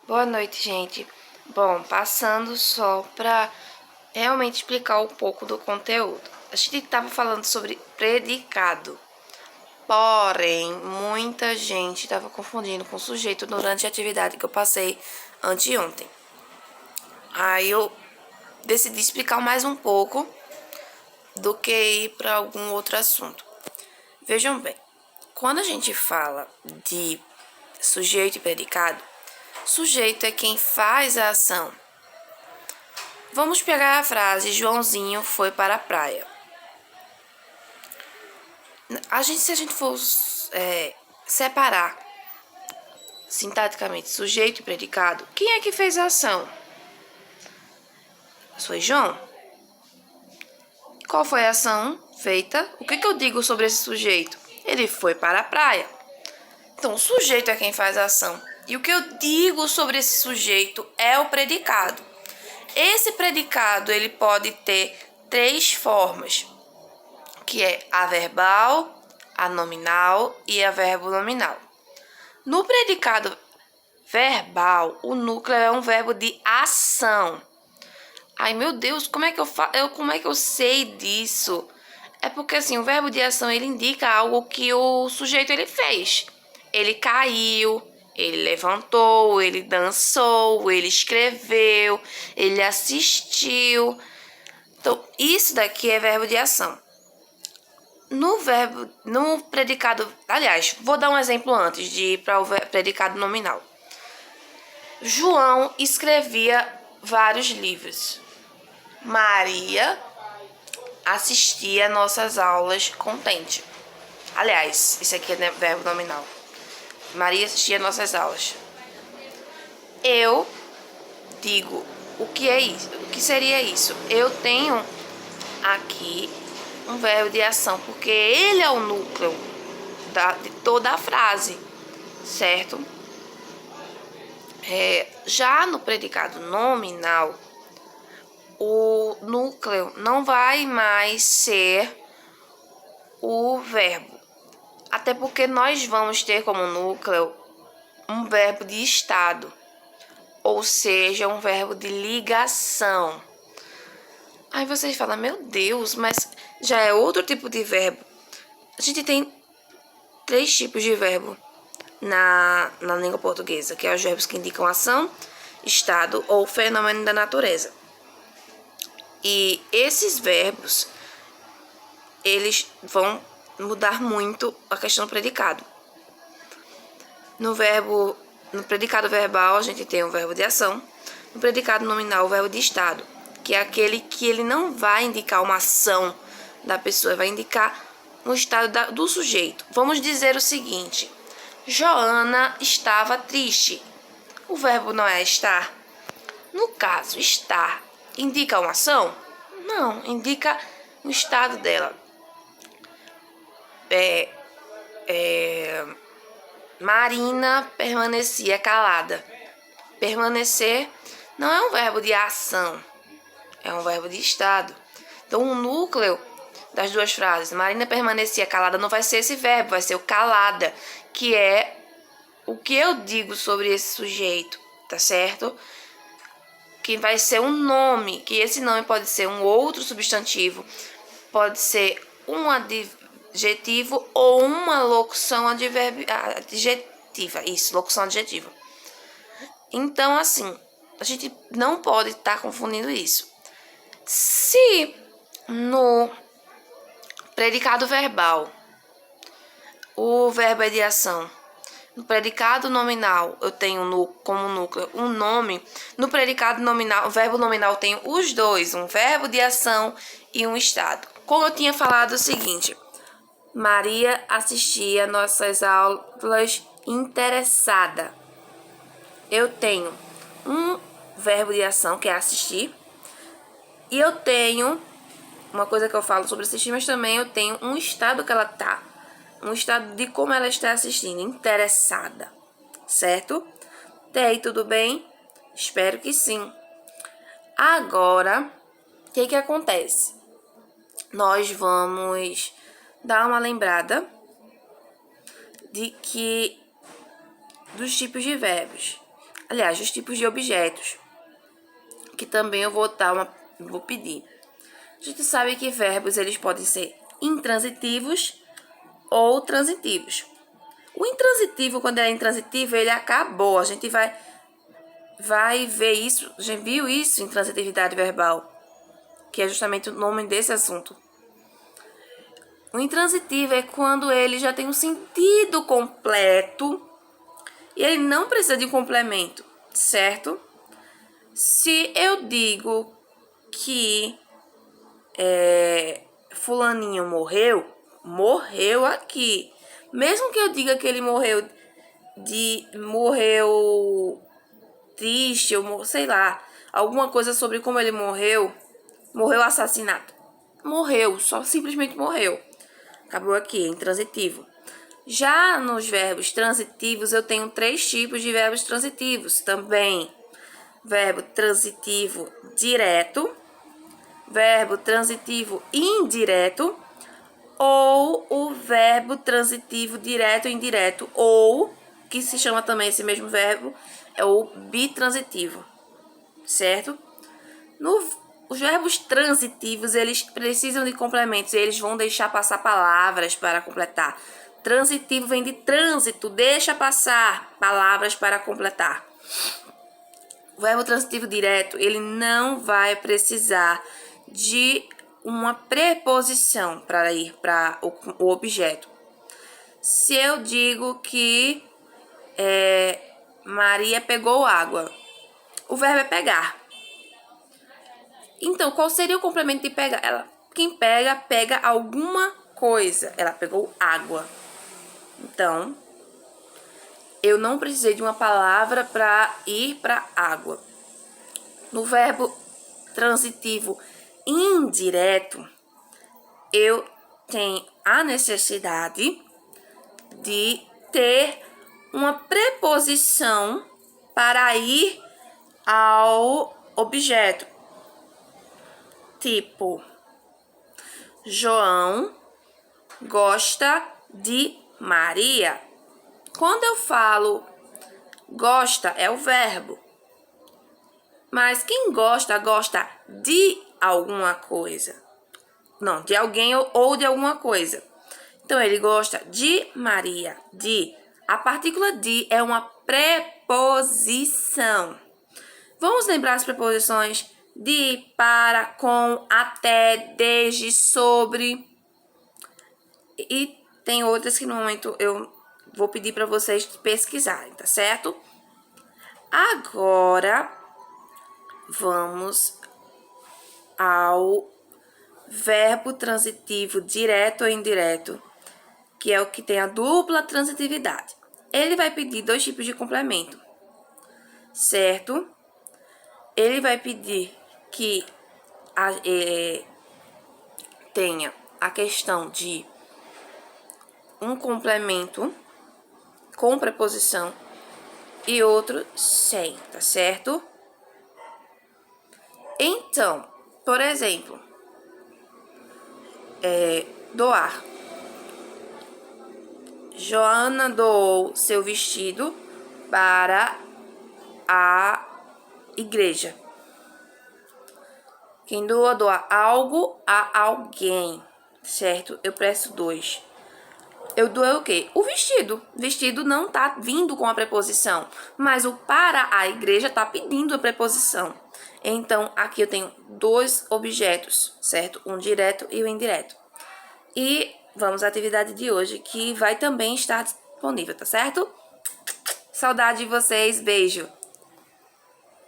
Boa noite, gente. Bom, passando só para realmente explicar um pouco do conteúdo. A gente estava falando sobre predicado, porém, muita gente estava confundindo com sujeito durante a atividade que eu passei anteontem. Aí eu decidi explicar mais um pouco do que ir para algum outro assunto. Vejam bem, quando a gente fala de sujeito e predicado, sujeito é quem faz a ação. Vamos pegar a frase Joãozinho foi para a praia. Se a gente for separar sintaticamente sujeito e predicado, quem é que fez a ação? Foi João? Qual foi a ação feita? O que eu digo sobre esse sujeito? Ele foi para a praia. Então, o sujeito é quem faz a ação. E o que eu digo sobre esse sujeito é o predicado. Esse predicado, ele pode ter três formas, que é a verbal, a nominal e a verbo nominal. No predicado verbal, o núcleo é um verbo de ação. Ai, meu Deus, como é que eu sei disso? É porque assim, o verbo de ação ele indica algo que o sujeito ele fez. Ele caiu, ele levantou, ele dançou, ele escreveu, ele assistiu. Então, isso daqui é verbo de ação. No predicado, aliás, vou dar um exemplo antes de ir para o predicado nominal. João escrevia vários livros. Maria assistia nossas aulas contente. Aliás, isso aqui é verbo nominal. Maria assistia nossas aulas. Eu digo, o que é isso? O que seria isso? Eu tenho aqui um verbo de ação, porque ele é o núcleo de toda a frase, certo? Já no predicado nominal, o núcleo não vai mais ser o verbo. Até porque nós vamos ter como núcleo um verbo de estado, ou seja, um verbo de ligação. Aí vocês falam, meu Deus, mas já é outro tipo de verbo. A gente tem três tipos de verbo na língua portuguesa, que é os verbos que indicam ação, estado ou fenômeno da natureza. E esses verbos, eles vão mudar muito a questão do predicado. No predicado verbal, a gente tem o verbo de ação. No predicado nominal, o verbo de estado, que é aquele que ele não vai indicar uma ação da pessoa, vai indicar um estado do sujeito. Vamos dizer o seguinte: Joana estava triste. O verbo não é estar. No caso, estar indica uma ação? Não, indica o estado dela. Marina permanecia calada. Permanecer não é um verbo de ação, é um verbo de estado. Então, o núcleo das duas frases, Marina permanecia calada, não vai ser esse verbo, vai ser o calada, que é o que eu digo sobre esse sujeito, tá certo? Que vai ser um nome, que esse nome pode ser um outro substantivo, pode ser um adjetivo ou uma locução adjetiva. Isso, locução adjetiva. Então, assim, a gente não pode estar confundindo isso. Se no predicado verbal o verbo é de ação, no predicado nominal eu tenho como núcleo um nome, no predicado nominal, o verbo nominal tem os dois, um verbo de ação e um estado. Como eu tinha falado o seguinte, Maria assistia nossas aulas interessada. Eu tenho um verbo de ação, que é assistir, e eu tenho uma coisa que eu falo sobre assistir, mas também eu tenho um estado que ela tá, um estado de como ela está assistindo, interessada, certo? Até aí tudo bem? Espero que sim. Agora, o que acontece? Nós vamos dar uma lembrada dos tipos de verbos. Aliás, os tipos de objetos, que também eu vou pedir. A gente sabe que verbos, eles podem ser intransitivos ou transitivos. O intransitivo, quando ele é intransitivo, ele acabou. A gente vai ver isso, já viu isso em transitividade verbal, que é justamente o nome desse assunto. O intransitivo é quando ele já tem um sentido completo e ele não precisa de um complemento, certo? Se eu digo que fulaninho morreu aqui. Mesmo que eu diga que ele morreu triste, ou sei lá, alguma coisa sobre como ele morreu assassinado. Morreu, só simplesmente morreu. Acabou aqui, é intransitivo. Já nos verbos transitivos, eu tenho 3 tipos de verbos transitivos também. Verbo transitivo direto, verbo transitivo indireto, ou o verbo transitivo direto e indireto, ou, que se chama também esse mesmo verbo, é o bitransitivo, certo? Os verbos transitivos, eles precisam de complementos, e eles vão deixar passar palavras para completar. Transitivo vem de trânsito, deixa passar palavras para completar. O verbo transitivo direto, ele não vai precisar de uma preposição para ir para o objeto. Se eu digo que Maria pegou água, o verbo é pegar. Então, qual seria o complemento de pegar? Quem pega alguma coisa. Ela pegou água. Então, eu não precisei de uma palavra para ir para água. No verbo transitivo indireto, eu tenho a necessidade de ter uma preposição para ir ao objeto. Tipo, João gosta de Maria. Quando eu falo gosta, é o verbo. Mas quem gosta de alguma coisa. Não, de alguém ou de alguma coisa. Então, ele gosta de Maria. De. A partícula de é uma preposição. Vamos lembrar as preposições de, para, com, até, desde, sobre. E tem outras que no momento eu vou pedir para vocês pesquisarem, tá certo? Agora, vamos ao verbo transitivo direto ou indireto, que é o que tem a dupla transitividade. Ele vai pedir 2 tipos de complemento, certo? Ele vai pedir que tenha a questão de um complemento com preposição e outro sem, tá certo? Então, por exemplo, doar. Joana doou seu vestido para a igreja. Quem doa algo a alguém, certo? Eu presto 2. Eu doei o quê? O vestido. Vestido não tá vindo com a preposição, mas o para a igreja tá pedindo a preposição. Então, aqui eu tenho 2 objetos, certo? Um direto e o indireto. E vamos à atividade de hoje, que vai também estar disponível, tá certo? Saudade de vocês, beijo!